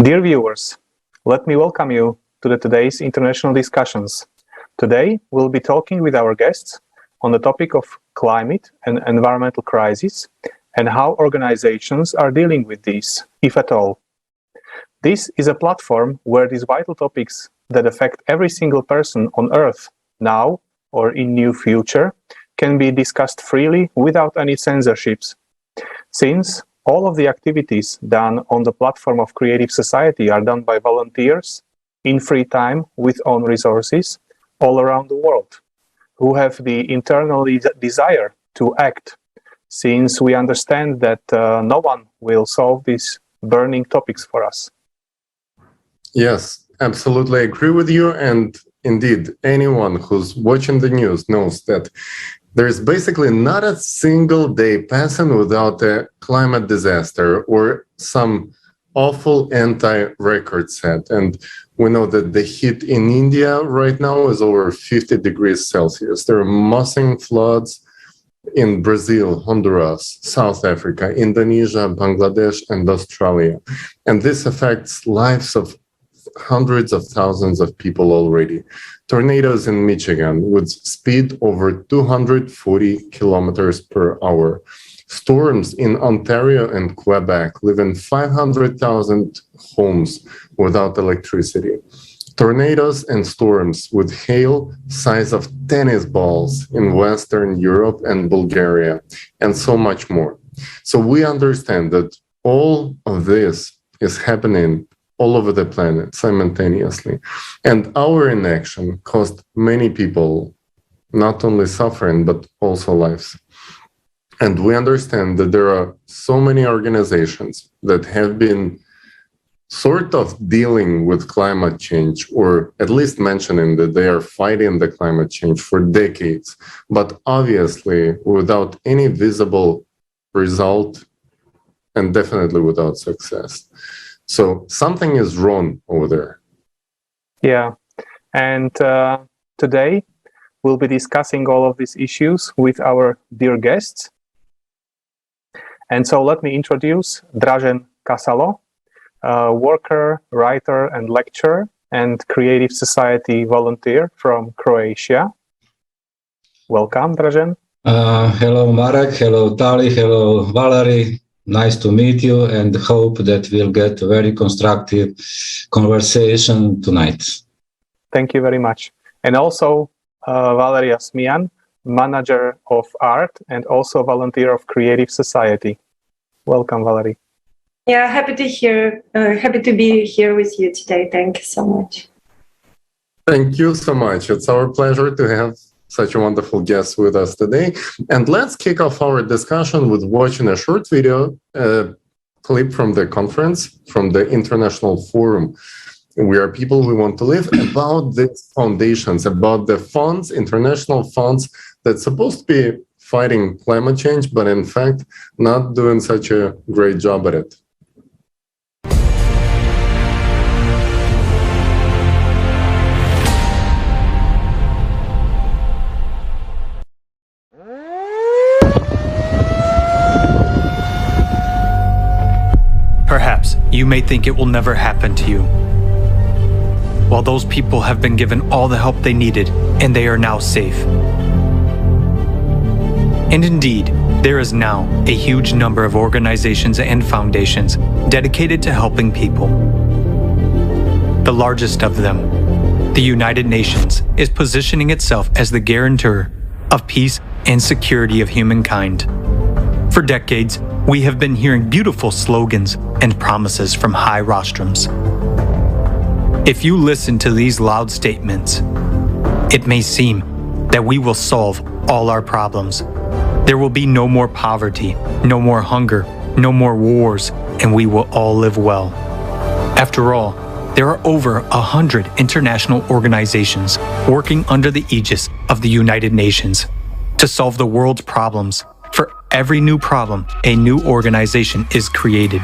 Dear viewers, let me welcome you to today's international discussions. Today, we'll be talking with our guests on the topic of climate and environmental crisis and how organizations are dealing with these, if at all. This is a platform where these vital topics that affect every single person on Earth, now or in near future, can be discussed freely without any censorships. Since all of the activities done on the platform of Creative Society are done by volunteers in free time with own resources all around the world, who have the internal desire to act, since we understand that no one will solve these burning topics for us. Yes, absolutely agree with you. And indeed, anyone who's watching the news knows that there is basically not a single day passing without a climate disaster or some awful anti-record set. And we know that the heat in India right now is over 50 degrees Celsius. There are massive floods in Brazil, Honduras, South Africa, Indonesia, Bangladesh, and Australia. And this affects lives of hundreds of thousands of people already. Tornadoes in Michigan with speed over 240 kilometers per hour. Storms in Ontario and Quebec, leaving 500,000 homes without electricity. Tornadoes and storms with hail size of tennis balls in Western Europe and Bulgaria, and so much more. So we understand that all of this is happening all over the planet simultaneously. And our inaction caused many people not only suffering, but also lives. And we understand that there are so many organizations that have been sort of dealing with climate change, or at least mentioning that they are fighting the climate change for decades, but obviously without any visible result and definitely without success. So something is wrong over there. Yeah, and today we'll be discussing all of these issues with our dear guests. And so let me introduce Dražen Kasalo, worker, writer, and lecturer, and Creative Society volunteer from Croatia. Welcome, Dražen. Hello, Marek. Hello, Tali. Hello, Valerie. Nice to meet you, and hope that we'll get a very constructive conversation tonight. Thank you very much. And also Valeria Smian, manager of art and also volunteer of Creative Society. Welcome, Valerie. Yeah, happy to be here with you today. Thank you so much. Thank you so much. It's our pleasure to have such a wonderful guest with us today. And let's kick off our discussion with watching a short video clip from the conference, from the International Forum. We Are People We Want to Live, about these foundations, about the funds, international funds that's supposed to be fighting climate change, but in fact, not doing such a great job at it. Perhaps you may think it will never happen to you. While those people have been given all the help they needed and they are now safe. And indeed, there is now a huge number of organizations and foundations dedicated to helping people. The largest of them, the United Nations, is positioning itself as the guarantor of peace and security of humankind. For decades, we have been hearing beautiful slogans and promises from high rostrums. If you listen to these loud statements, it may seem that we will solve all our problems. There will be no more poverty, no more hunger, no more wars, and we will all live well. After all, there are over 100 international organizations working under the aegis of the United Nations to solve the world's problems. For every new problem, a new organization is created.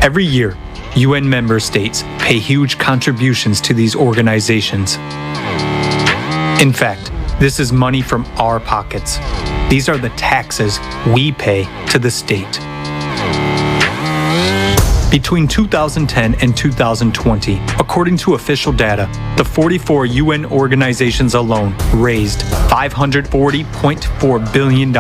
Every year, UN member states pay huge contributions to these organizations. In fact, this is money from our pockets. These are the taxes we pay to the state. Between 2010 and 2020, according to official data, the 44 UN organizations alone raised $540.4 billion.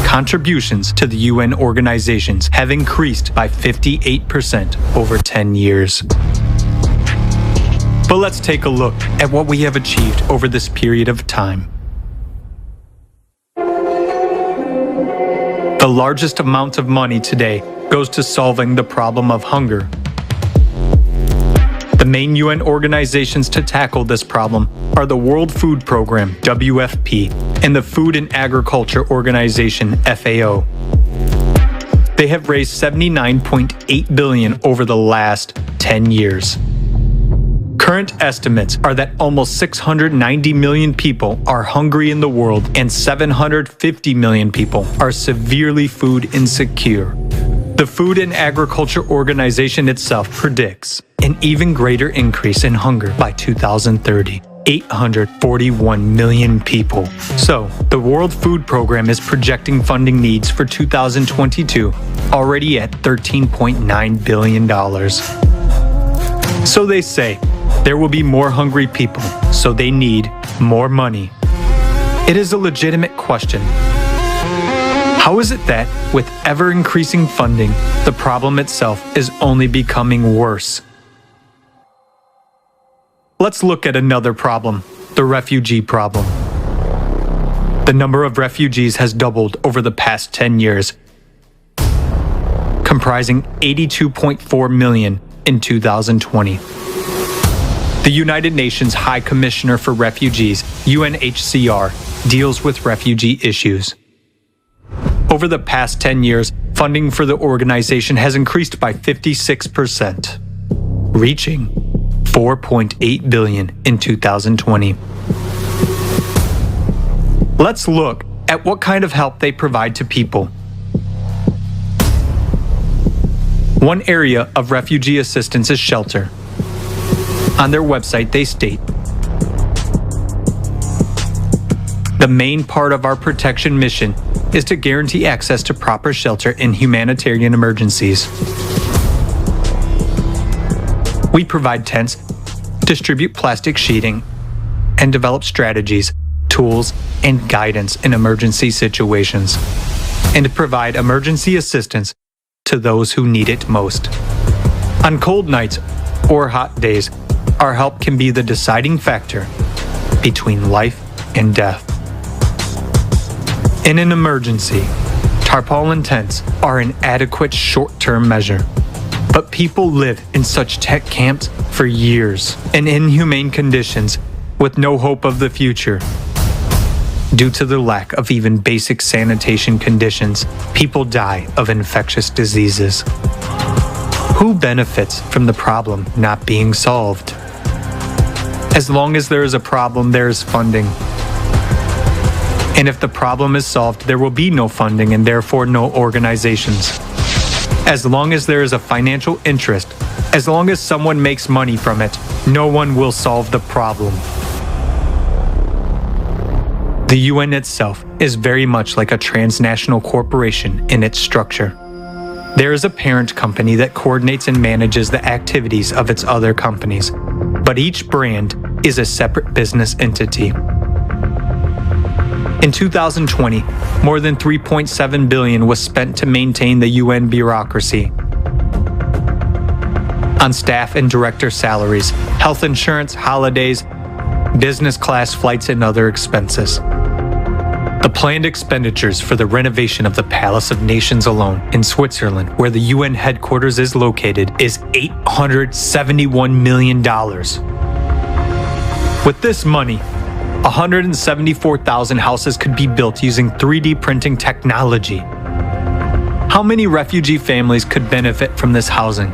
Contributions to the UN organizations have increased by 58% over 10 years. But let's take a look at what we have achieved over this period of time. The largest amount of money today goes to solving the problem of hunger. The main UN organizations to tackle this problem are the World Food Program, WFP, and the Food and Agriculture Organization, FAO. They have raised $79.8 billion over the last 10 years. Current estimates are that almost 690 million people are hungry in the world and 750 million people are severely food insecure. The Food and Agriculture Organization itself predicts an even greater increase in hunger by 2030. 841 million people. So, the World Food Program is projecting funding needs for 2022 already at $13.9 billion. So they say, there will be more hungry people, so they need more money. It is a legitimate question. How is it that, with ever-increasing funding, the problem itself is only becoming worse? Let's look at another problem, the refugee problem. The number of refugees has doubled over the past 10 years, comprising 82.4 million in 2020. The United Nations High Commissioner for Refugees, UNHCR, deals with refugee issues. Over the past 10 years, funding for the organization has increased by 56%, reaching $4.8 billion in 2020. Let's look at what kind of help they provide to people. One area of refugee assistance is shelter. On their website, they state, "The main part of our protection mission is to guarantee access to proper shelter in humanitarian emergencies. We provide tents, distribute plastic sheeting, and develop strategies, tools, and guidance in emergency situations, and provide emergency assistance to those who need it most. On cold nights or hot days, our help can be the deciding factor between life and death. In an emergency, tarpaulin tents are an adequate short-term measure, but people live in such tent camps for years in inhumane conditions with no hope of the future. Due to the lack of even basic sanitation conditions, people die of infectious diseases. Who benefits from the problem not being solved? As long as there is a problem, there is funding. And if the problem is solved, there will be no funding and therefore no organizations. As long as there is a financial interest, as long as someone makes money from it, no one will solve the problem. The UN itself is very much like a transnational corporation in its structure. There is a parent company that coordinates and manages the activities of its other companies, but each brand is a separate business entity. In 2020, more than $3.7 billion was spent to maintain the UN bureaucracy on staff and director salaries, health insurance, holidays, business class flights, and other expenses. The planned expenditures for the renovation of the Palace of Nations alone in Switzerland, where the UN headquarters is located, is $871 million. With this money, 174,000 houses could be built using 3D printing technology. How many refugee families could benefit from this housing?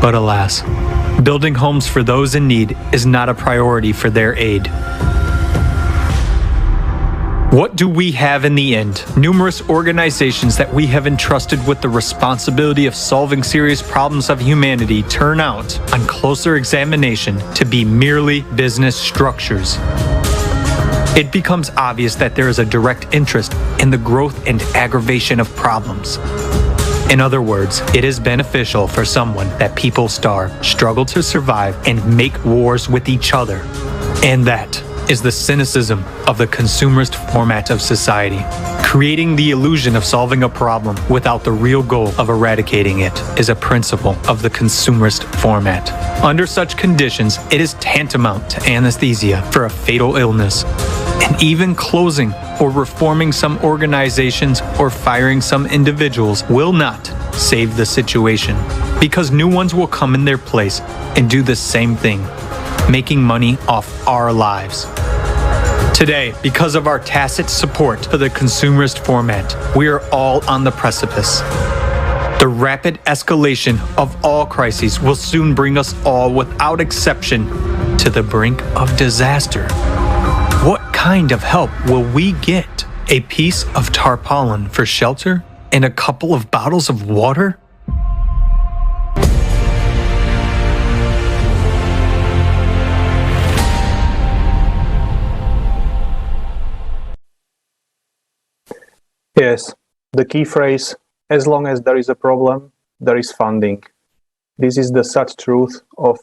But alas, building homes for those in need is not a priority for their aid. What do we have in the end? Numerous organizations that we have entrusted with the responsibility of solving serious problems of humanity turn out, on closer examination, to be merely business structures. it becomes obvious that there is a direct interest in the growth and aggravation of problems. In other words, it is beneficial for someone that people starve, struggle to survive, and make wars with each other. And that is the cynicism of the consumerist format of society, creating the illusion of solving a problem without the real goal of eradicating it is a principle of the consumerist format. Under such conditions, it is tantamount to anesthesia for a fatal illness. And even closing or reforming some organizations or firing some individuals will not save the situation, because new ones will come in their place and do the same thing, making money off our lives. Today, because of our tacit support for the consumerist format, we are all on the precipice. The rapid escalation of all crises will soon bring us all, without exception, to the brink of disaster. What kind of help will we get? A piece of tarpaulin for shelter and a couple of bottles of water? Yes, the key phrase, as long as there is a problem, there is funding. This is the sad truth of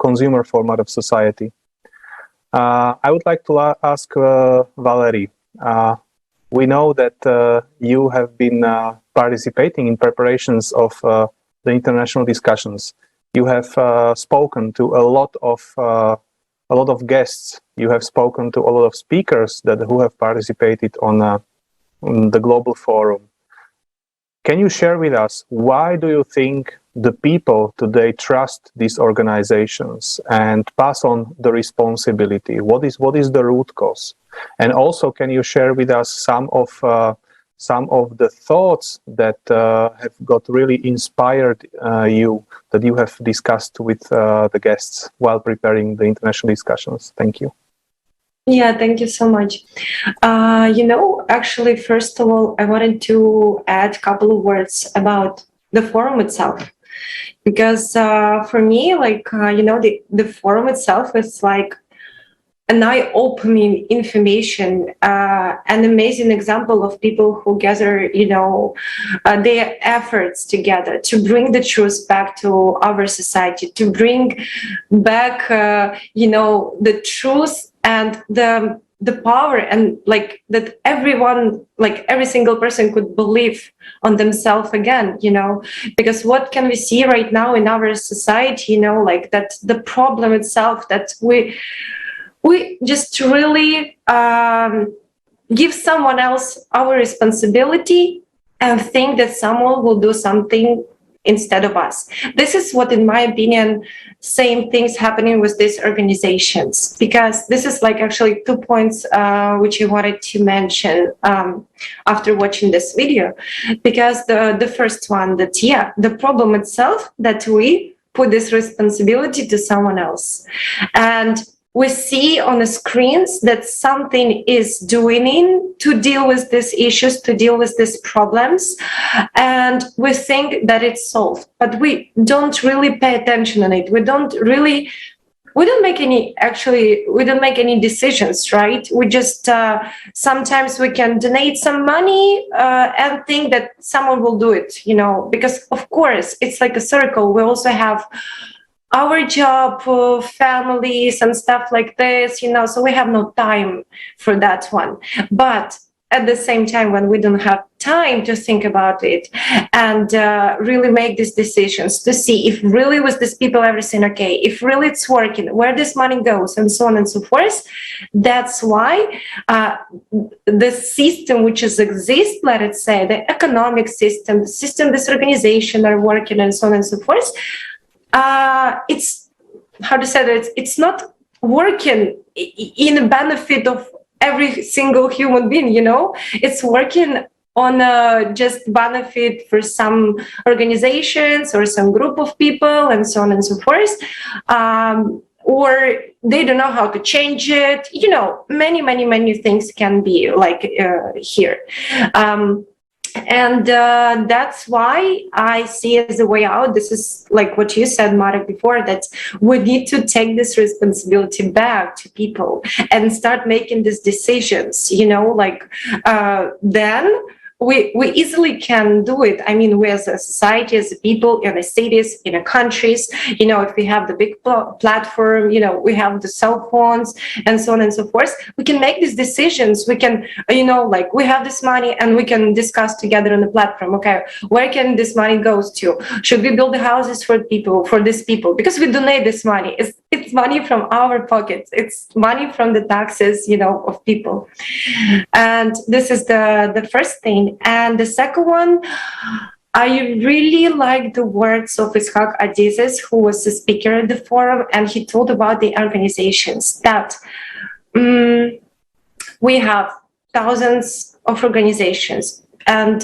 consumer format of society. I would like to ask Valerie. We know that you have been participating in preparations of the international discussions. You have spoken to a lot of guests. You have spoken to a lot of speakers who have participated on the global forum. Can you share with us, why do you think the people today trust these organizations and pass on the responsibility? What is the root cause? And also, can you share with us some of the thoughts that have got really inspired you, that you have discussed with the guests while preparing the international discussions? Thank you. Yeah, thank you so much. Actually, first of all, I wanted to add a couple of words about the forum itself. Because for me, the forum itself is like an eye-opening information, an amazing example of people who gather, their efforts together to bring the truth back to our society, to bring back, the truth and the power, and that everyone, every single person could believe on themselves again, because what can we see right now in our society, that the problem itself, that we just really give someone else our responsibility and think that someone will do something instead of us. This is what, in my opinion, same things happening with these organizations, because this is actually 2 points which I wanted to mention after watching this video. Because the first one, the problem itself, that we put this responsibility to someone else. And we see on the screens that something is doing to deal with these issues, to deal with these problems, and we think that it's solved, but we don't really pay attention on it. We don't make any decisions, right? We just sometimes we can donate some money and think that someone will do it, because of course it's like a circle. We also have our job, families and stuff like this, so we have no time for that one. But at the same time, when we don't have time to think about it and really make these decisions to see if really with these people everything okay, if really it's working, where this money goes, and so on and so forth, that's why the system which exists, let us say, the economic system, the system this organization are working, and so on and so forth, it's it's not working in the benefit of every single human being, it's working on just benefit for some organizations or some group of people, and so on and so forth, or they don't know how to change it, many things can be here. And that's why I see as a way out. This is like what you said, Marek, before, that we need to take this responsibility back to people and start making these decisions, then we easily can do it. I mean, we as a society, as a people, in the cities, in the countries, if we have the big platform, we have the cell phones and so on and so forth, we can make these decisions. We can, we have this money and we can discuss together on the platform. Okay, where can this money goes to? Should we build the houses for these people? Because we donate this money. It's money from our pockets. It's money from the taxes, of people. And this is the first thing. And the second one, I really like the words of Ishak Adizes, who was the speaker at the forum, and he told about the organizations that we have thousands of organizations, and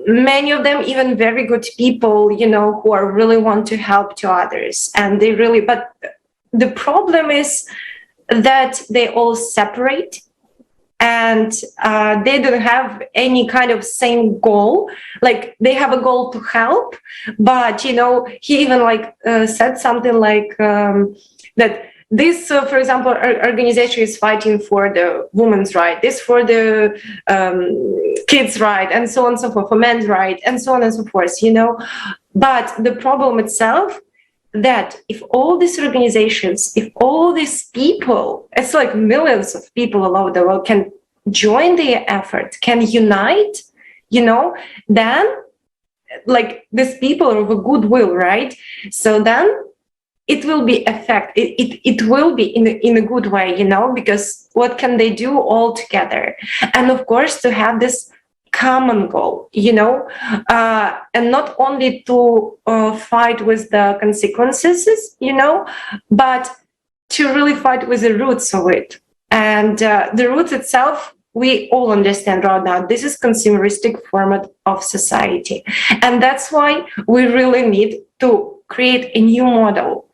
many of them even very good people, who are really want to help to others, and but the problem is that they all separate. And they don't have any kind of same goal. Like, they have a goal to help, but he even said something like that this, for example, organization is fighting for the women's right, this for the kids' right, and so on and so forth, for men's right, and so on and so forth. But the problem itself, that if all these organizations, if all these people, it's like millions of people all over the world, can join the effort, can unite, then these people are of a goodwill, right? So then it will be it will be in a good way, because what can they do all together? And of course, to have this common goal, and not only to fight with the consequences, but to really fight with the roots of it. And the roots itself, we all understand right now, this is consumeristic format of society. And that's why we really need to create a new model,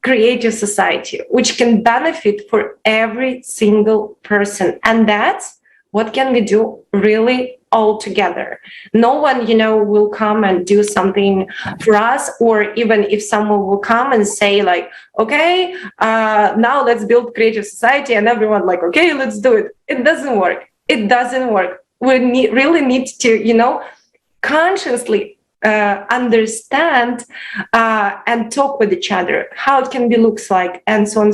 create a society which can benefit for every single person. And that's what can we do really all together. No one, will come and do something for us, or even if someone will come and say okay, now let's build creative society, and everyone okay, let's do it. It doesn't work. It doesn't work. We really need to, consciously understand and talk with each other how it can be looks like, and so on,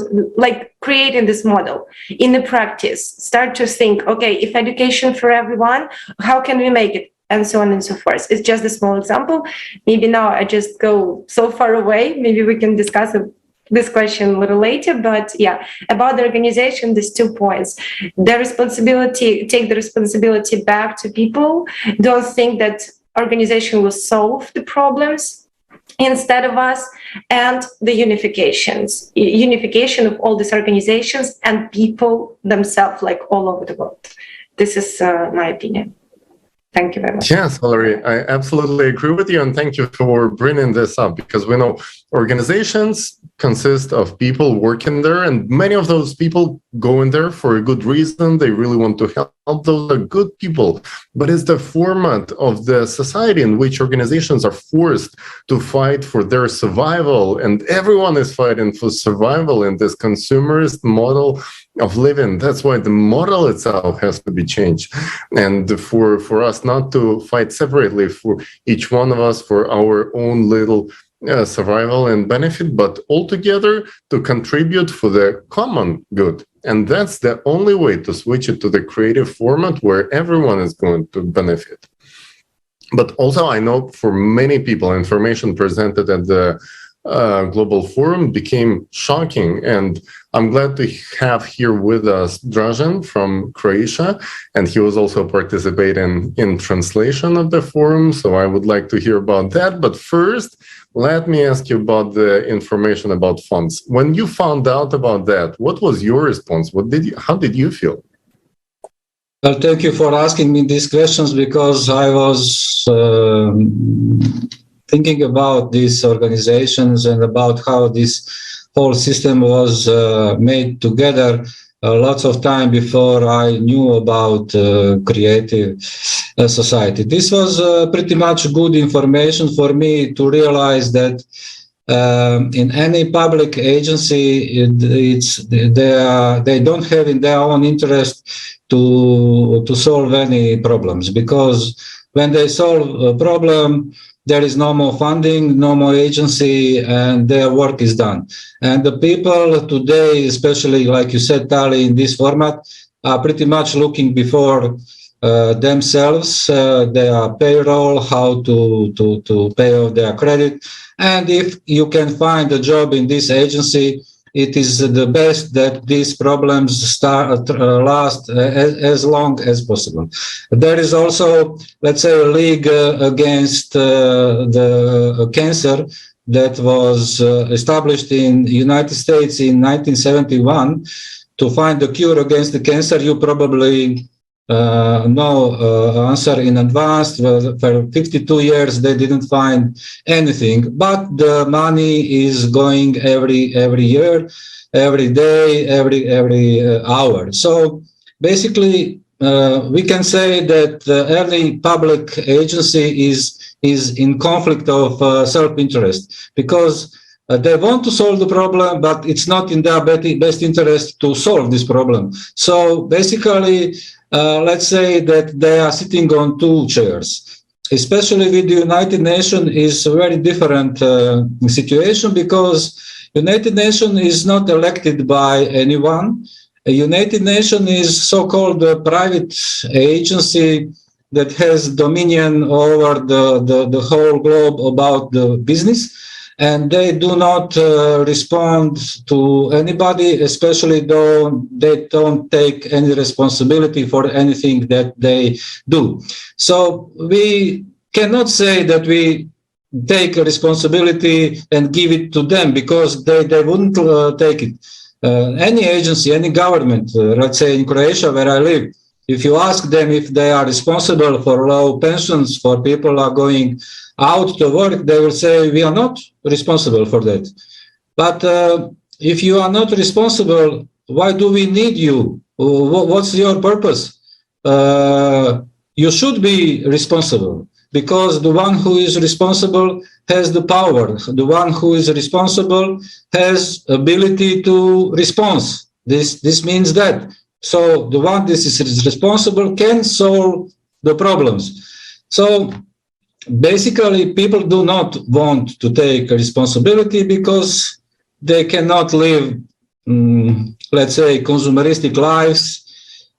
creating this model in the practice. Start to think, okay, if education for everyone, how can we make it, and so on and so forth. It's just a small example. Maybe now I just go so far away. Maybe we can discuss this question a little later, but about the organization, these 2 points. The responsibility, take the responsibility back to people. Don't think that organization will solve the problems instead of us, and the unification of all these organizations and people themselves, all over the world. This is my opinion. Thank you very much. Yes, Valeria, I absolutely agree with you, and thank you for bringing this up, because we know organizations consist of people working there, and many of those people go in there for a good reason. They really want to help. Those are good people, but it's the format of the society in which organizations are forced to fight for their survival, and everyone is fighting for survival in this consumerist model of living. That's why the model itself has to be changed, and for us not to fight separately for each one of us for our own little survival and benefit, but altogether to contribute for the common good. And that's the only way to switch it to the creative format where everyone is going to benefit. But also, I know for many people, information presented at the Global Forum became shocking. And I'm glad to have here with us Dražen from Croatia, and he was also participating in translation of the forum. So I would like to hear about that. But first, let me ask you about the information about funds. When you found out about that, what was your response? How did you feel? Well, thank you for asking me these questions, because I was thinking about these organizations and about how this whole system was made together lots of time before I knew about creative society. This was pretty much good information for me to realize that in any public agency, they don't have in their own interest to solve any problems, because when they solve a problem, there is no more funding, no more agency, and their work is done. And the people today, especially like you said, Tali, in this format, are pretty much looking before themselves, their payroll, how to pay off their credit. And if you can find a job in this agency, it is the best that these problems last as long as possible. There is also, let's say, a league against the cancer that was established in the United States in 1971 to find a cure against the cancer. You probably know answer in advance. For 52 years, they didn't find anything, but the money is going every year, every day, every hour. So basically, we can say that any public agency is in conflict of self-interest, because they want to solve the problem, but it's not in their best interest to solve this problem. So basically, let's say that they are sitting on two chairs. Especially with the United Nations is a very different situation, because United Nations is not elected by anyone. A United Nations is so-called a private agency that has dominion over the whole globe about the business. And they do not respond to anybody, especially though they don't take any responsibility for anything that they do. So we cannot say that we take a responsibility and give it to them, because they wouldn't take it. Any agency, any government, let's say in Croatia where I live, if you ask them if they are responsible for low pensions for people who are going out to work, they will say, we are not responsible for that. But if you are not responsible, why do we need you? What's your purpose? You should be responsible, because the one who is responsible has the power. The one who is responsible has ability to respond. This means that. So the one that is responsible can solve the problems. So basically, people do not want to take responsibility because they cannot live, let's say, consumeristic lives.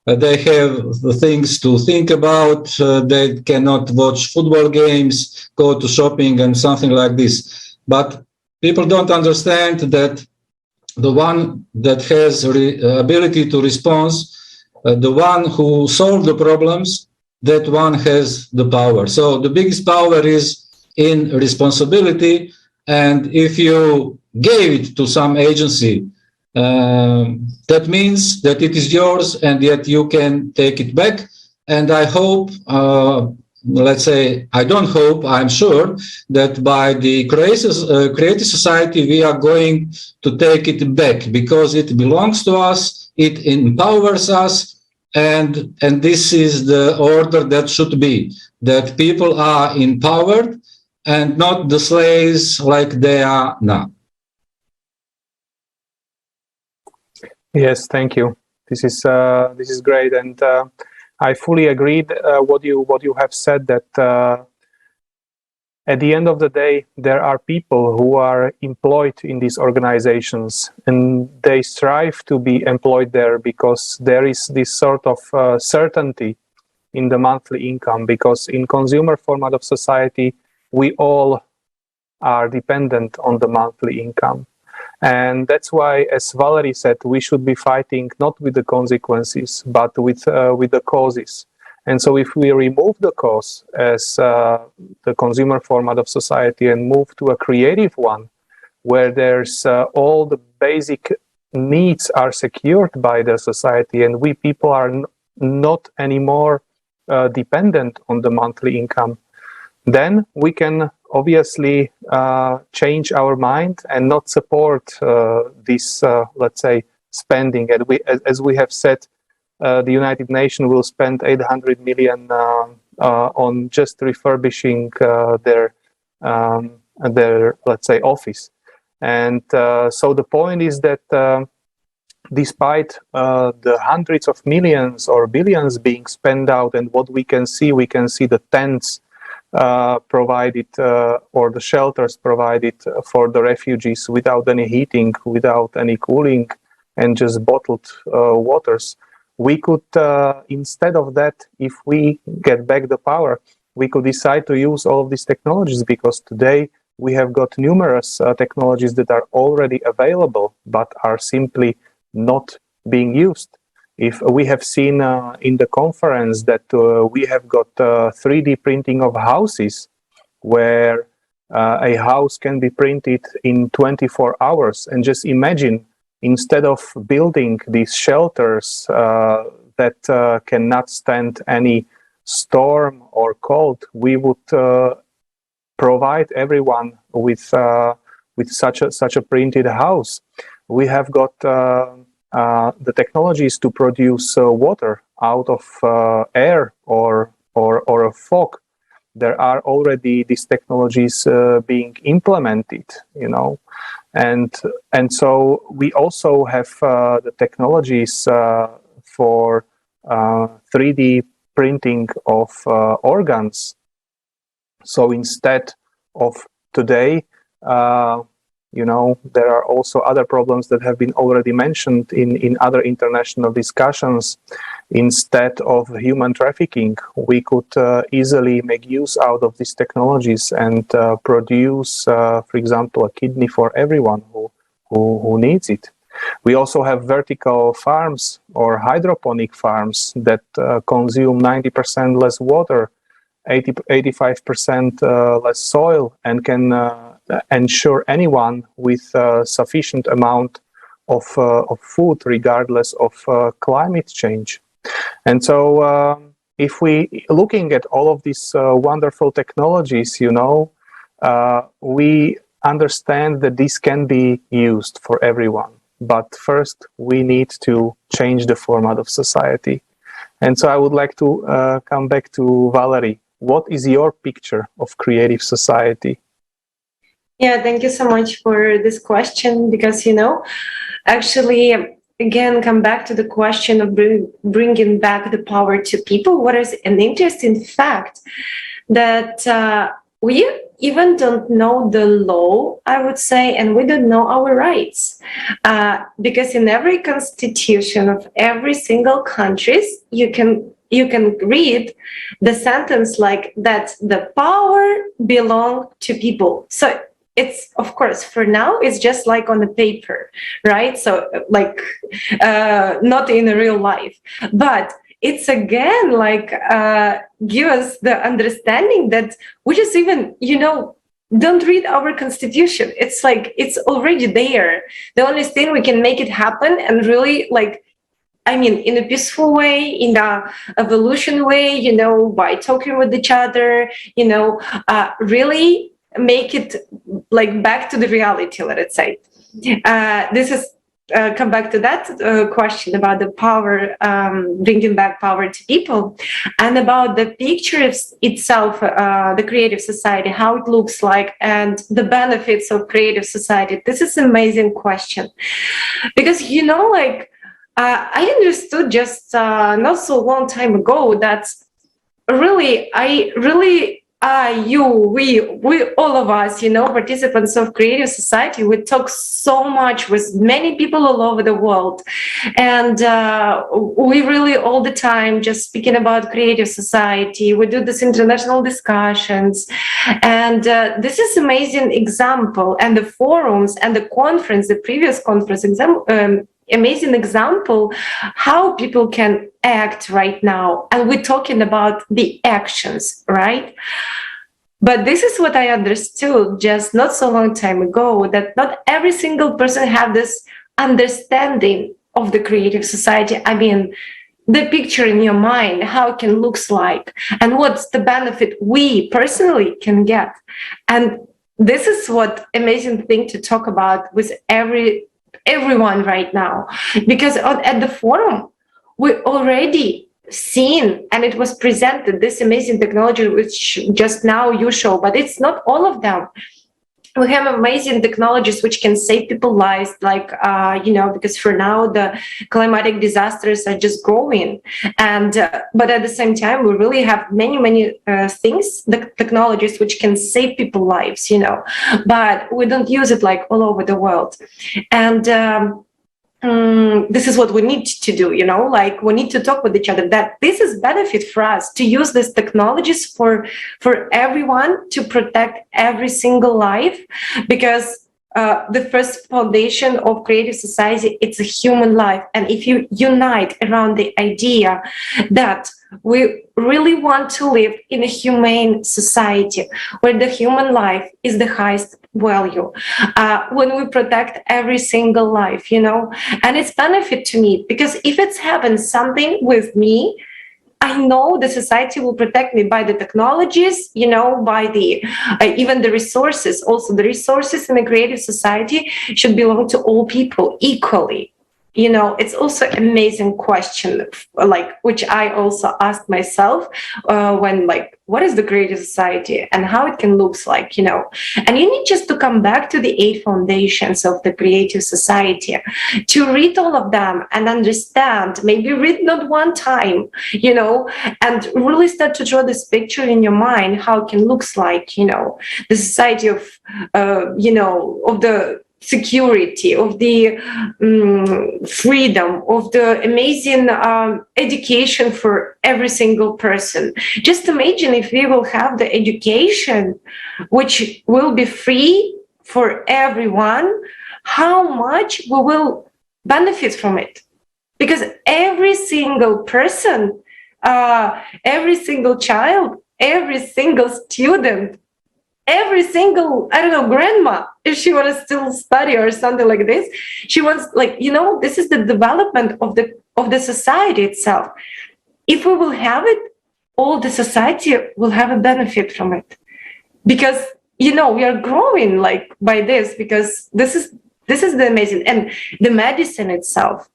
They have things to think about. They cannot watch football games, go to shopping, and something like this. But people don't understand that the one that has ability to respond, the one who solves the problems, that one has the power. So the biggest power is in responsibility. And if you gave it to some agency, that means that it is yours and yet you can take it back. And I hope, let's say, I don't hope, I'm sure that by the Creative Society, we are going to take it back, because it belongs to us, it empowers us. And this is the order that should be, that people are empowered and not the slaves like they are now. Yes, thank you. This is great, and I fully agree what you have said, that at the end of the day, there are people who are employed in these organizations, and they strive to be employed there because there is this sort of certainty in the monthly income, because in consumer format of society, we all are dependent on the monthly income. And that's why, as Valerie said, we should be fighting not with the consequences, but with the causes. And so if we remove the cause as the consumer format of society and move to a creative one, where there's all the basic needs are secured by the society, and we people are not anymore dependent on the monthly income, then we can obviously change our mind and not support this, let's say, spending. And as we have said, the United Nations will spend 800 million on just refurbishing their let's say office. And so the point is that despite the hundreds of millions or billions being spent out, and what we can see the tents provided or the shelters provided for the refugees without any heating, without any cooling, and just bottled waters. We could, instead of that, if we get back the power, we could decide to use all of these technologies, because today we have got numerous technologies that are already available but are simply not being used. If we have seen in the conference that we have got 3D printing of houses, where a house can be printed in 24 hours. And just imagine, instead of building these shelters that cannot stand any storm or cold, we would provide everyone with such a printed house. We have got the technologies to produce water out of air or a fog. There are already these technologies being implemented, and so we also have the technologies for 3D printing of organs. So instead of today, there are also other problems that have been already mentioned in other international discussions. Instead of human trafficking, we could easily make use out of these technologies and produce, for example, a kidney for everyone who needs it. We also have vertical farms or hydroponic farms that consume 90% less water, 85% less soil, and can ensure anyone with sufficient amount of food, regardless of climate change. And so if we looking at all of these wonderful technologies, we understand that this can be used for everyone. But first, we need to change the format of society. And so I would like to come back to Valerie. What is your picture of creative society? Yeah, thank you so much for this question, because, actually, again, come back to the question of bringing back the power to people. What is an interesting fact that we even don't know the law, I would say, and we don't know our rights. Because in every constitution of every single country, you can read the sentence like that the power belongs to people. So it's, of course, for now, it's just like on the paper, right? So like not in real life. But it's again like give us the understanding that we just even, don't read our constitution. It's like it's already there. The only thing we can make it happen and really in a peaceful way, in the evolution way, by talking with each other, really make it like back to the reality, let's say. This is come back to that question about the power, bringing back power to people, and about the picture itself, the creative society, how it looks like, and the benefits of creative society. This is an amazing question, because I understood just not so long time ago that we all of us, participants of creative society, we talk so much with many people all over the world. And we really all the time just speaking about creative society. We do this international discussions. And this is amazing example. And the forums and the conference, the previous conference amazing example how people can act right now. And we're talking about the actions, right? But this is what I understood just not so long time ago, that not every single person have this understanding of the creative society. I mean, the picture in your mind, how it can looks like, and what's the benefit we personally can get. And this is what amazing thing to talk about with everyone right now, because at the forum, we already seen and it was presented this amazing technology, which just now you show, but it's not all of them. We have amazing technologies which can save people's lives, like, because for now the climatic disasters are just growing. And, but at the same time, we really have many things, the technologies which can save people's lives, but we don't use it like all over the world. And, this is what we need to do, like we need to talk with each other, that this is benefit for us to use these technologies for everyone, to protect every single life, because the first foundation of creative society, it's a human life. And if you unite around the idea that we really want to live in a humane society where the human life is the highest value, when we protect every single life, and it's benefit to me, because if it's happened something with me, I know the society will protect me by the technologies, by the even the resources. Also, the resources in a creative society should belong to all people equally. It's also an amazing question, like, which I also asked myself when, like, what is the creative society and how it can look like, And you need just to come back to the 8 foundations of the creative society, to read all of them and understand, maybe read not one time, and really start to draw this picture in your mind, how it can look like, the society of, of the security, of the freedom, of the amazing education for every single person. Just imagine if we will have the education which will be free for everyone, how much we will benefit from it. Because every single person, every single child, every single student, every single, grandma, if she wants to still study or something like this, she wants, this is the development of the society itself. If we will have it, all the society will have a benefit from it. Because, we are growing by this, because this is the amazing. And the medicine itself,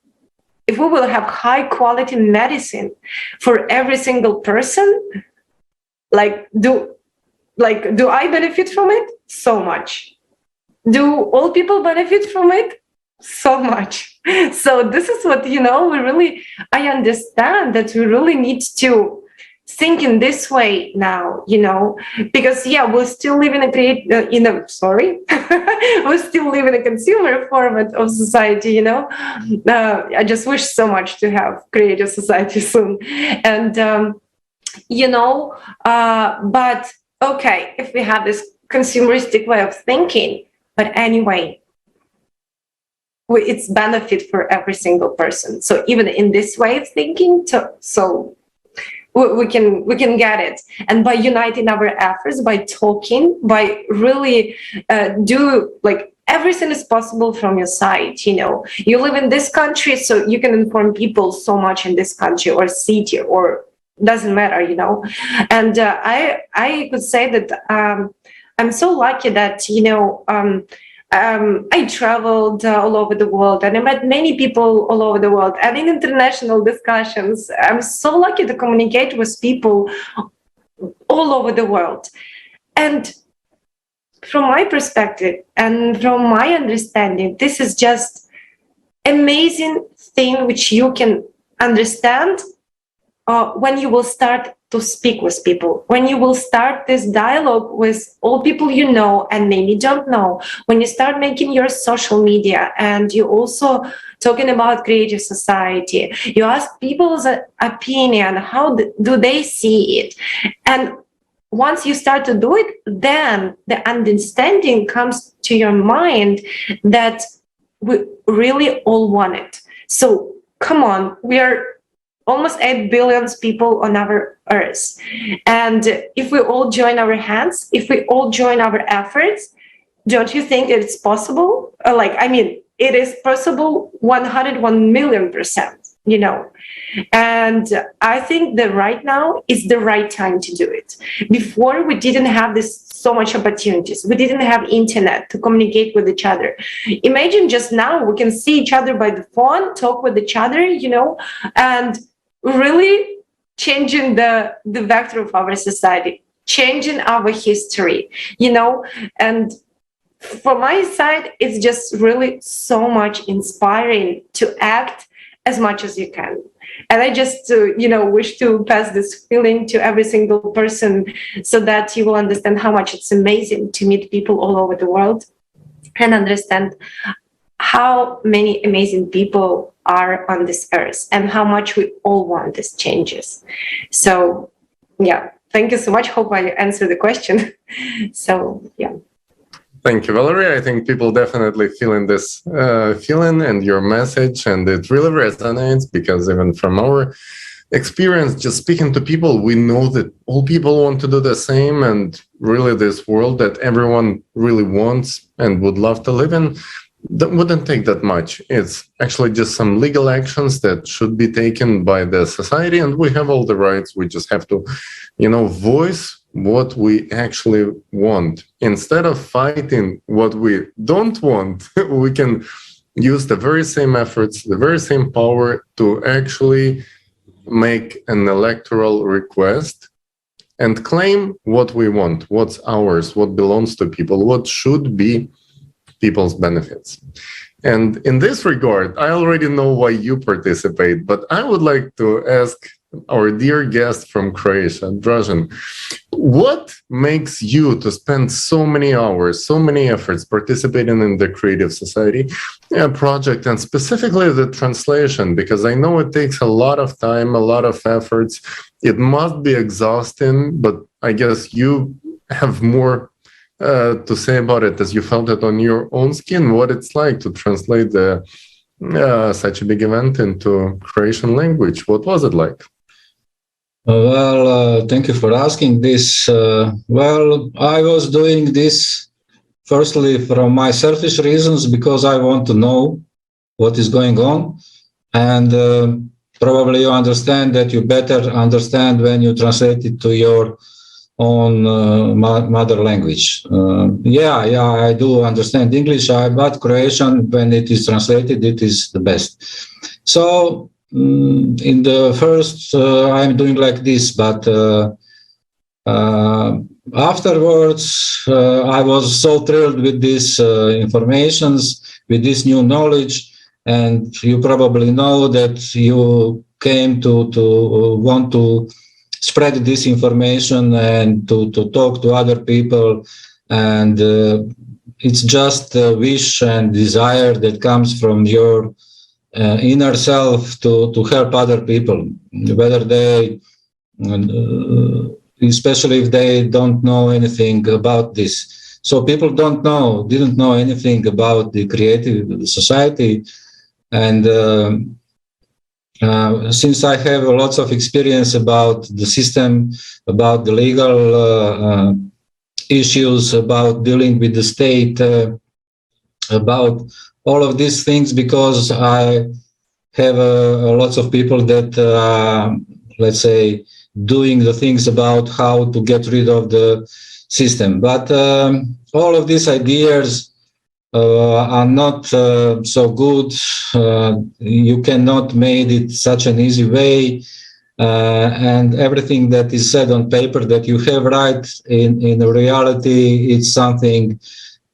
if we will have high quality medicine for every single person, do I benefit from it? So much. Do all people benefit from it? So much. So this is what, I understand that we really need to think in this way now, because we still live in we still live in a consumer format of society, I just wish so much to have creative society soon. And, but okay, if we have this consumeristic way of thinking, but anyway, it's benefit for every single person. So even in this way of thinking, so we can get it. And by uniting our efforts, by talking, by really everything is possible from your side. You live in this country, so you can inform people so much in this country or city, or doesn't matter, And I could say that I'm so lucky that I traveled all over the world, and I met many people all over the world, and in international discussions, I'm so lucky to communicate with people all over the world. And from my perspective and from my understanding, this is just amazing thing which you can understand when you will start to speak with people, when you will start this dialogue with all people and maybe don't know, when you start making your social media and you also talking about creative society, you ask people's opinion, how do they see it? And once you start to do it, then the understanding comes to your mind that we really all want it. So come on, we are almost 8 billion people on our earth. And if we all join our hands, if we all join our efforts, don't you think it's possible? It is possible 101 million%, And I think that right now is the right time to do it. Before, we didn't have this so much opportunities. We didn't have internet to communicate with each other. Imagine just now we can see each other by the phone, talk with each other, and really changing the vector of our society, changing our history, and from my side, it's just really so much inspiring to act as much as you can. And I just, wish to pass this feeling to every single person so that you will understand how much it's amazing to meet people all over the world and understand how many amazing people are on this earth and how much we all want these changes. So, yeah, thank you so much. Hope I answered the question. So, yeah. Thank you, Valeria. I think people definitely feeling this feeling and your message, and it really resonates because even from our experience, just speaking to people, we know that all people want to do the same, and really this world that everyone really wants and would love to live in, that wouldn't take that much. It's actually just some legal actions that should be taken by the society, and we have all the rights. We just have to, voice what we actually want. Instead of fighting what we don't want, we can use the very same efforts, the very same power to actually make an electoral request and claim what we want, what's ours, what belongs to people, what should be people's benefits. And in this regard, I already know why you participate, but I would like to ask our dear guest from Croatia, Dražen, what makes you to spend so many hours, so many efforts participating in the Creative Society project, and specifically the translation? Because I know it takes a lot of time, a lot of efforts. It must be exhausting, but I guess you have more to say about it as you felt it on your own skin, what it's like to translate such a big event into Croatian language. What was it like? Well, thank you for asking this. Well, I was doing this firstly from my selfish reasons, because I want to know what is going on. And probably you understand that you better understand when you translate it to your own mother language. I do understand English, but Croatian, when it is translated, it is the best. So in the first, I'm doing like this, but afterwards, I was so thrilled with these informations, with this new knowledge, and you probably know that you came to want to spread this information and to talk to other people, and it's just a wish and desire that comes from your inner self to help other people, whether they, especially if they don't know anything about this. So people didn't know anything about the Creative Society, and since I have lots of experience about the system, about the legal issues, about dealing with the state, about all of these things, because I have lots of people that, let's say, doing the things about how to get rid of the system. But all of these ideas are not so good. You cannot make it such an easy way. And everything that is said on paper that you have right, in reality, it's something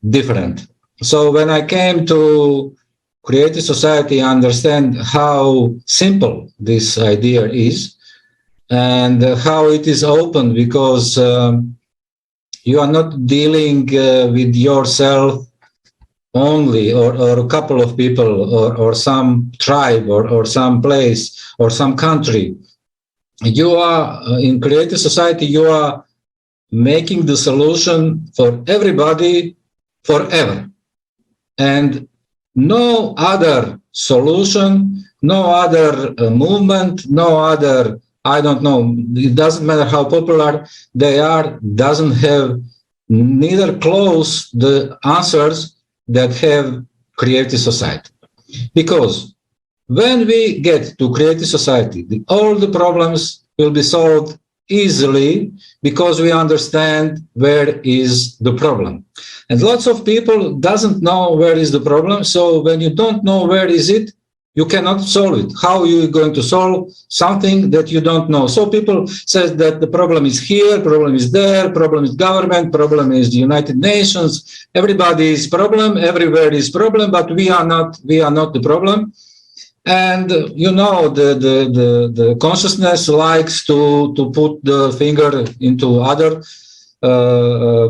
different. So when I came to Creative Society, I understand how simple this idea is and how it is open, because you are not dealing with yourself only, or a couple of people, or some tribe, or some place, or some country. You are, in Creative Society, you are making the solution for everybody forever. And no other solution, no other movement, no other, I don't know, it doesn't matter how popular they are, doesn't have neither close the answers that have Creative Society. Because when we get to Creative Society, all the problems will be solved easily because we understand where is the problem. And lots of people doesn't know where is the problem. So when you don't know where is it, you cannot solve it. How are you going to solve something that you don't know? So people say that the problem is here, problem is there, problem is government, problem is the United Nations. Everybody is problem, everywhere is problem, but we are not the problem. And you know, the consciousness likes to put the finger into other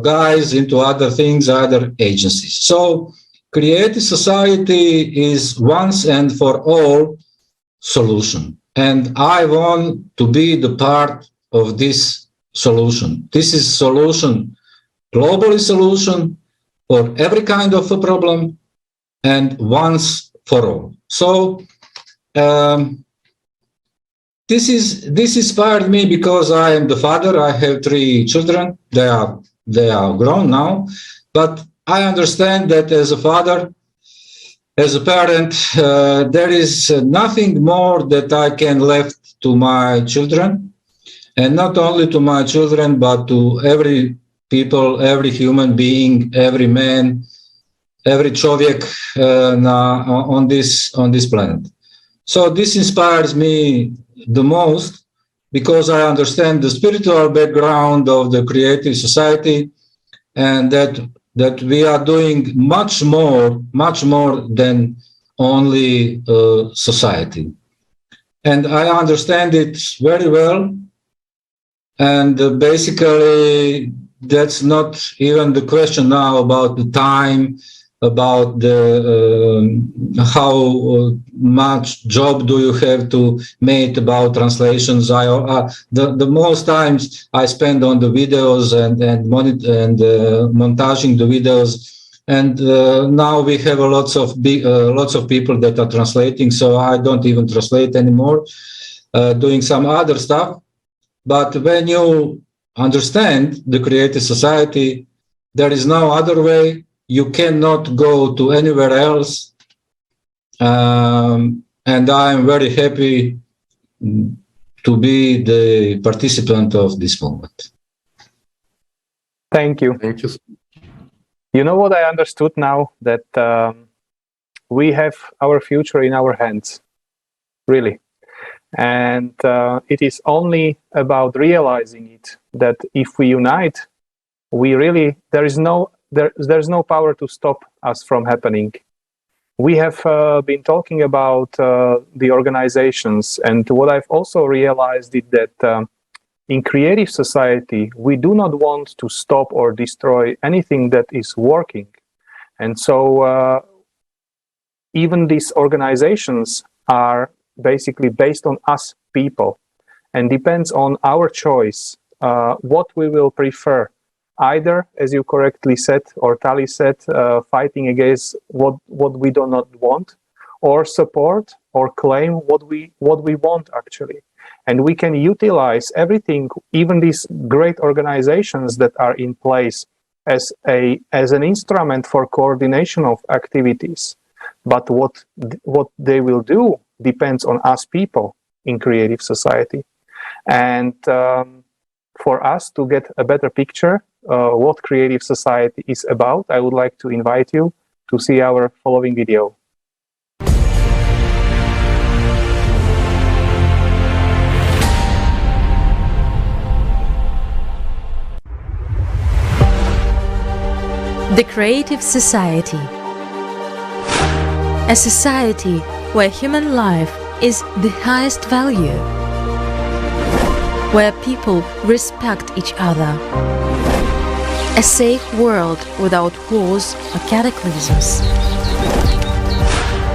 guys, into other things, other agencies. So creative society is once and for all solution. And I want to be the part of this solution. This is solution, globally solution for every kind of a problem and once for all. So this inspired me because I am the father. I have 3 children. They are grown now, but I understand that as a father, as a parent, there is nothing more that I can left to my children, and not only to my children, but to every people, every human being, every man, every človek on this planet. So this inspires me the most because I understand the spiritual background of the creative society, and that we are doing much more than only society. And I understand it very well. And basically, that's not even the question now about the time, about how much job do you have to make about translations. The most times I spend on the videos and montaging the videos, and now we have lots of people that are translating, so I don't even translate anymore, doing some other stuff. But when you understand the creative society, there is no other way. You cannot go to anywhere else. And I'm very happy to be the participant of this movement. Thank you. Thank you. You know what I understood now? That we have our future in our hands, really. And it is only about realizing it, that if we unite, there's no power to stop us from happening. We have been talking about the organizations, and what I've also realized is that in creative society, we do not want to stop or destroy anything that is working. And so even these organizations are basically based on us people, and depends on our choice what we will prefer. Either, as you correctly said, or Tali said, fighting against what we do not want, or support or claim what we want actually. And we can utilize everything, even these great organizations that are in place, as an instrument for coordination of activities. But what they will do depends on us people in creative society. And for us to get a better picture what creative society is about, I would like to invite you to see our following video. The Creative Society. A society where human life is the highest value, where people respect each other. A safe world without wars or cataclysms.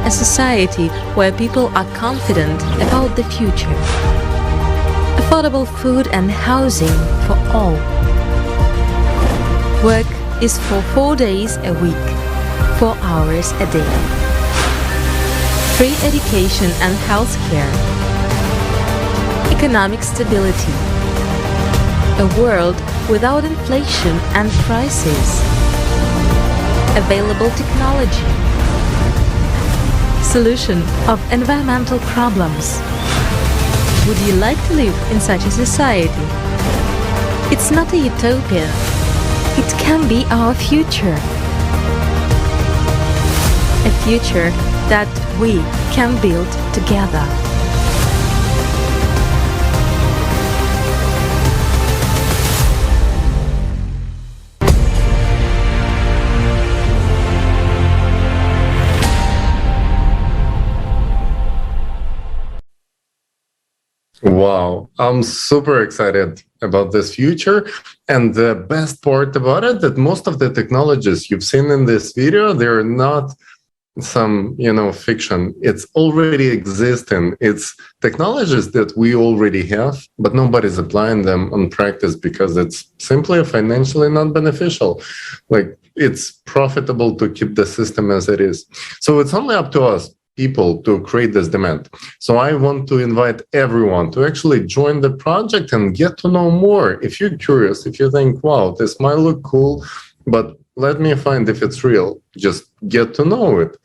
A society where people are confident about the future. Affordable food and housing for all. Work is for 4 days a week, 4 hours a day. Free education and health care. Economic stability. A world without inflation and crisis. Available technology. Solution of environmental problems. Would you like to live in such a society? It's not a utopia. It can be our future. A future that we can build together. Wow, I'm super excited about this future. And the best part about it, that most of the technologies you've seen in this video, they're not some, fiction. It's already existing. It's technologies that we already have, but nobody's applying them on practice because it's simply financially not beneficial. Like, it's profitable to keep the system as it is. So it's only up to us, people, to create this demand. So I want to invite everyone to actually join the project and get to know more. If you're curious, if you think, wow, this might look cool, but let me find if it's real, just get to know it.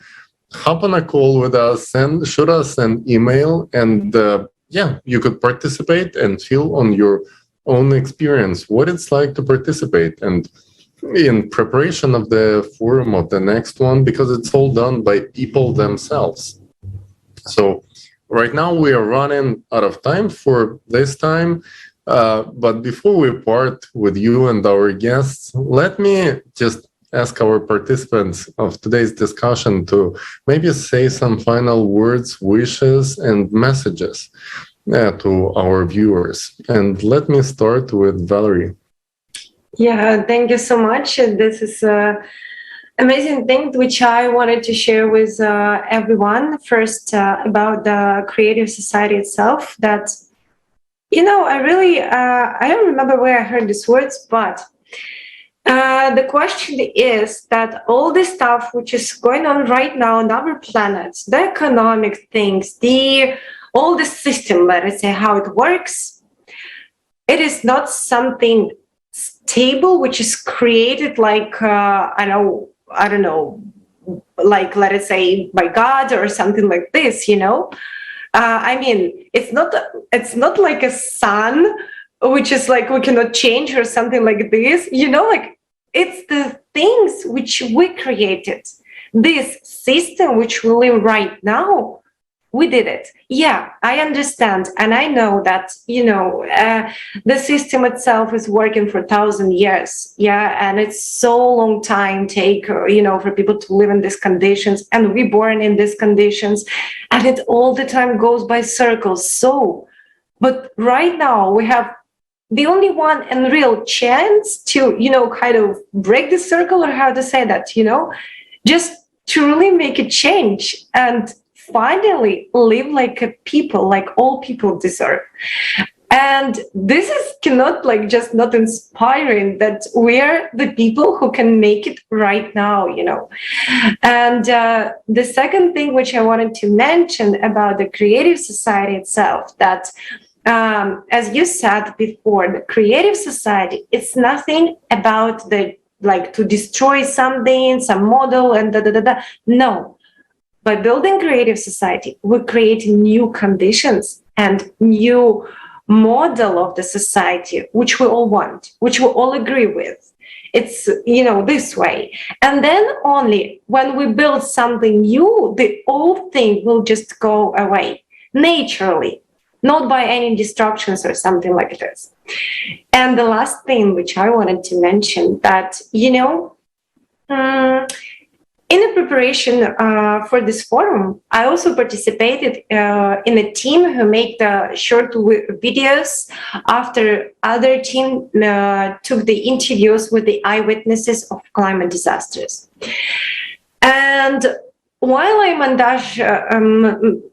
Hop on a call with us and shoot us an email, and you could participate and feel on your own experience what it's like to participate. And in preparation of the forum of the next one, because it's all done by people themselves. So right now we are running out of time for this time. But before we part with you and our guests, let me just ask our participants of today's discussion to maybe say some final words, wishes, and messages to our viewers. And let me start with Valerie. Yeah, thank you so much. This is an amazing thing which I wanted to share with everyone. First, about the creative society itself. That, I don't remember where I heard these words, but the question is that all this stuff which is going on right now on our planet, the economic things, all the system, let us say, how it works, it is not something stable which is created like I don't know, like, let us say, by God or something like this. It's not like a sun which is like we cannot change or something like this. It's the things which we created. This system which we live right now, we did it. Yeah, I understand. And I know that, the system itself is working for 1,000 years. Yeah. And it's so long time take, for people to live in these conditions, and we born in these conditions, and it all the time goes by circles. So, but right now we have the only one and real chance to, kind of break the circle, or how to say that, just to really make a change and finally live like a people, like all people deserve. And this is just not inspiring that we're the people who can make it right now, And the second thing which I wanted to mention about the creative society itself, that as you said before, the creative society, it's nothing about to destroy something, some model and No. By building creative society, we create new conditions and new model of the society, which we all want, which we all agree with. It's, this way. And then only when we build something new, the old thing will just go away naturally, not by any destructions or something like this. And the last thing which I wanted to mention, that, in the preparation for this forum, I also participated in a team who made the short videos after other team took the interviews with the eyewitnesses of climate disasters. And while I montage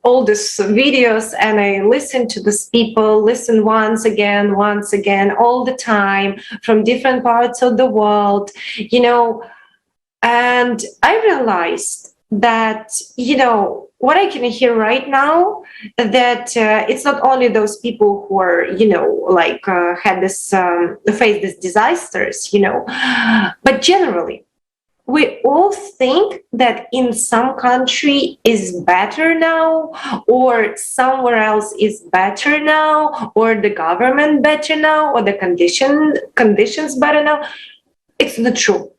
all these videos and I listen to these people, listen once again, all the time from different parts of the world, and I realized that, what I can hear right now, that it's not only those people who are, had this, faced these disasters, but generally, we all think that in some country is better now, or somewhere else is better now, or the government better now, or the conditions better now. It's not true.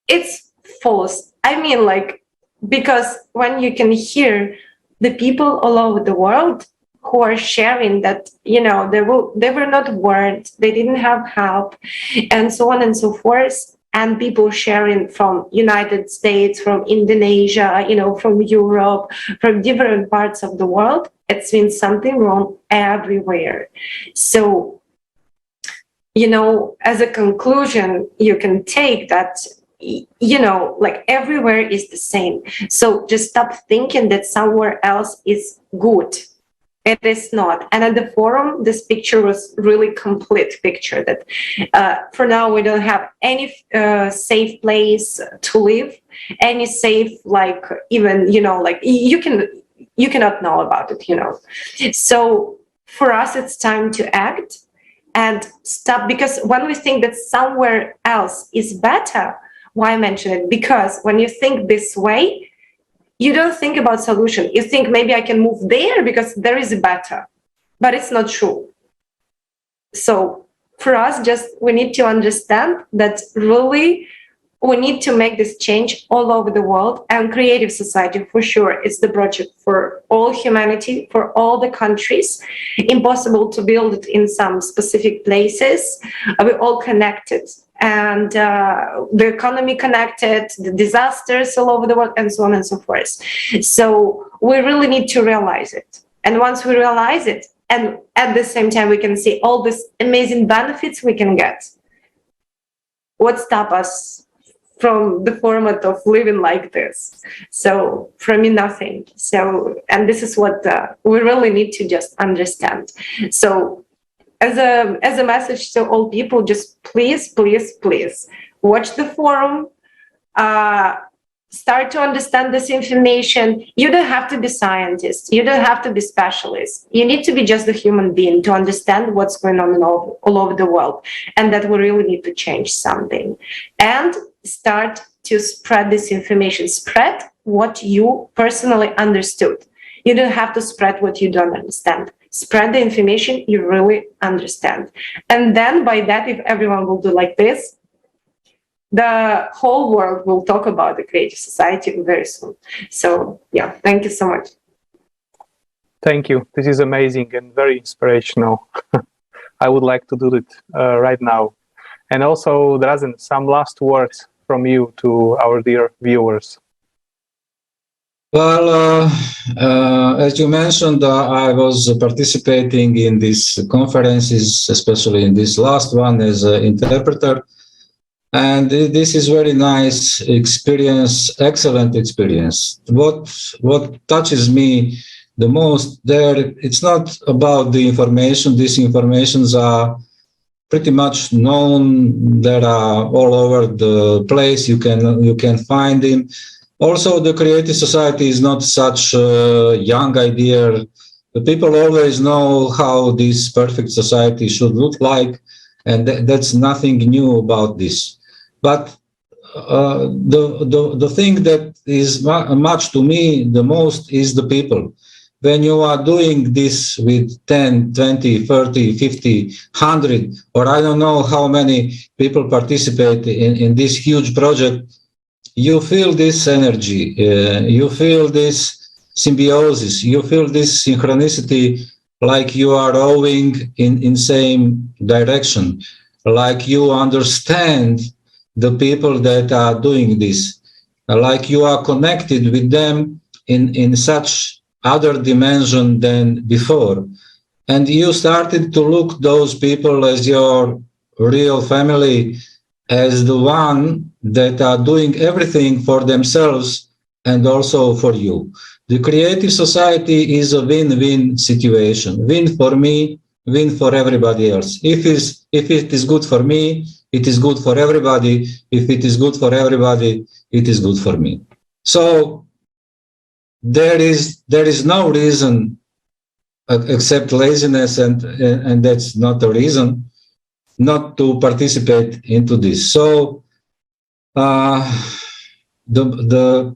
It's false. I mean, like, because when you can hear the people all over the world who are sharing that, you know, they were not warned, they didn't have help, and so on and so forth. And people sharing from United States, from Indonesia, you know, from Europe, from different parts of the world, it's been something wrong everywhere. So, you know, as a conclusion, you can take that, you know, like everywhere is the same. So just stop thinking that somewhere else is good. It is not. And at the forum, this picture was really complete picture that for now we don't have any safe place to live, any safe, like, even, you know, like you cannot know about it, you know. So for us, it's time to act and stop, because when we think that somewhere else is better, why mention it? Because when you think this way, you don't think about solution. You think maybe I can move there because there is better, but it's not true. So for us, just we need to understand that really we need to make this change all over the world, and creative society, for sure, it's the project for all humanity, for all the countries. Impossible to build it in some specific places. We're all connected. And the economy connected, the disasters all over the world, and so on and so forth. So we really need to realize it. And once we realize it, and at the same time we can see all these amazing benefits we can get, what stops us from the format of living like this? So for me, nothing. So, and this is what we really need to just understand. So as a message to all people, just please watch the forum, start to understand this information. You don't have to be scientists, you don't have to be specialists. You need to be just a human being to understand what's going on all over the world, and that we really need to change something. And start to spread this information. Spread what you personally understood. You don't have to spread what you don't understand. Spread the information you really understand. And then by that, if everyone will do like this, the whole world will talk about the creative society very soon. So yeah, thank you so much. Thank you. This is amazing and very inspirational. I would like to do it right now. And also, Dražen, some last words from you to our dear viewers. Well, as you mentioned, I was participating in these conferences, especially in this last one as an interpreter. And this is very nice experience, excellent experience. What touches me the most there, it's not about the information. These informations are pretty much known. They are all over the place. You can find them. Also, the creative society is not such a young idea. The people always know how this perfect society should look like, and that's nothing new about this. But the thing that is much to me the most is the people. When you are doing this with 10, 20, 30, 50, 100, or I don't know how many people participate in this huge project, you feel this energy, you feel this symbiosis, you feel this synchronicity, like you are rowing in same direction, like you understand the people that are doing this, like you are connected with them in such other dimension than before. And you started to look those people as your real family, as the one that are doing everything for themselves and also for you. The creative society is a win-win situation. Win for me, win for everybody else. If it is good for me, it is good for everybody. If it is good for everybody, it is good for me. So there is no reason except laziness, and that's not a reason not to participate into this. So the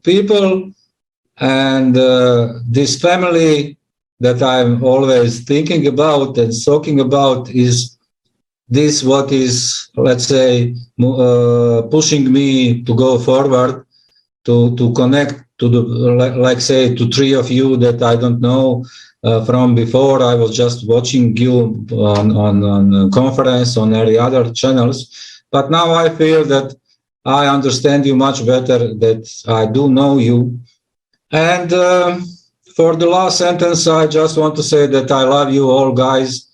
people and this family that I'm always thinking about and talking about is this what is, let's say, pushing me to go forward, to connect to the, like say, to three of you that I don't know from before. I was just watching you on a conference, on any other channels, but now I feel that I understand you much better, that I do know you. And for the last sentence, I just want to say that I love you all, guys,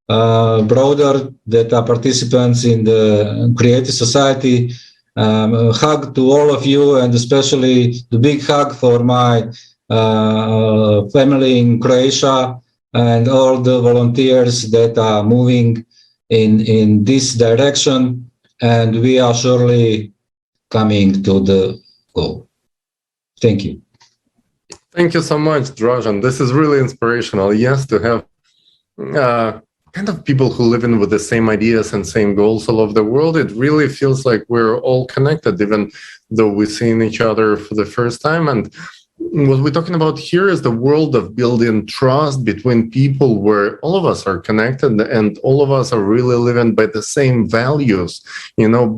brother that are participants in the Creative Society. A hug to all of you, and especially the big hug for my family in Croatia and all the volunteers that are moving in this direction. And we are surely coming to the goal. Thank you. Thank you so much, Dražen. This is really inspirational. Yes, to have kind of people who live in with the same ideas and same goals all over the world. It really feels like we're all connected, even though we're seeing each other for the first time. And what we're talking about here is the world of building trust between people, where all of us are connected and all of us are really living by the same values,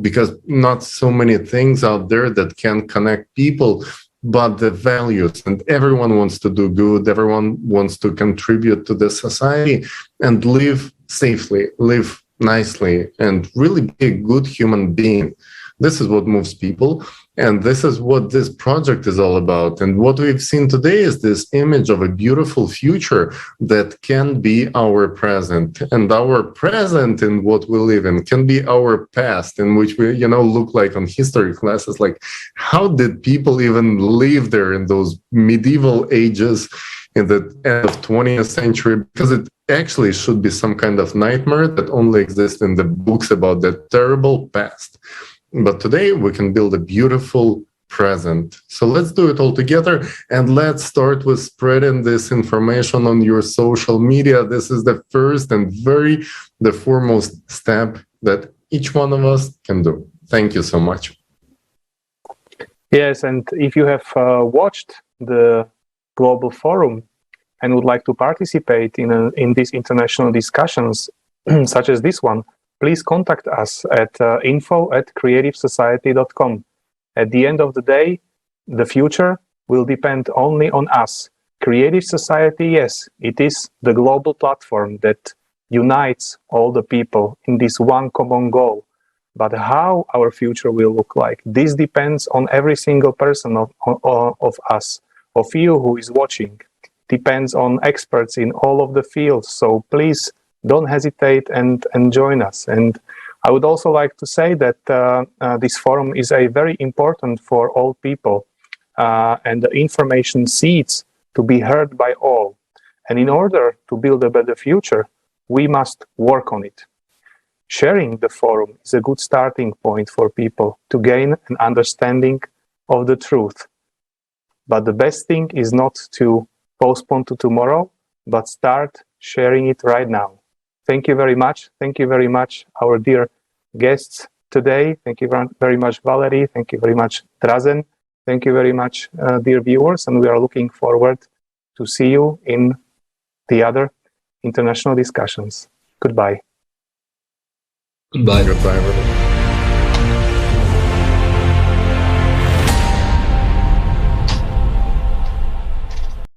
because not so many things out there that can connect people, but the values, and everyone wants to do good, everyone wants to contribute to the society and live safely, live nicely, and really be a good human being. This is what moves people, and this is what this project is all about. And what we've seen today is this image of a beautiful future that can be our present, and our present in what we live in can be our past, in which we, look like on history classes, like how did people even live there in those medieval ages in the end of 20th century? Because it actually should be some kind of nightmare that only exists in the books about the terrible past. But today we can build a beautiful present. So let's do it all together, and let's start with spreading this information on your social media. This is the first and the foremost step that each one of us can do. Thank you so much. Yes, and if you have watched the Global Forum and would like to participate in these international discussions, such as this one, please contact us at info@creativesociety.com. At the end of the day, the future will depend only on us. Creative Society, yes, it is the global platform that unites all the people in this one common goal. But how our future will look like, this depends on every single person of us, of you who is watching. Depends on experts in all of the fields. So please don't hesitate and join us. And I would also like to say that this forum is very important for all people, and the information seeds to be heard by all. And in order to build a better future, we must work on it. Sharing the forum is a good starting point for people to gain an understanding of the truth. But the best thing is not to postpone to tomorrow, but start sharing it right now. Thank you very much. Thank you very much, our dear guests today. Thank you very much, Valerie. Thank you very much, Dražen. Thank you very much, dear viewers. And we are looking forward to see you in the other international discussions. Goodbye. Goodbye. Goodbye, everybody.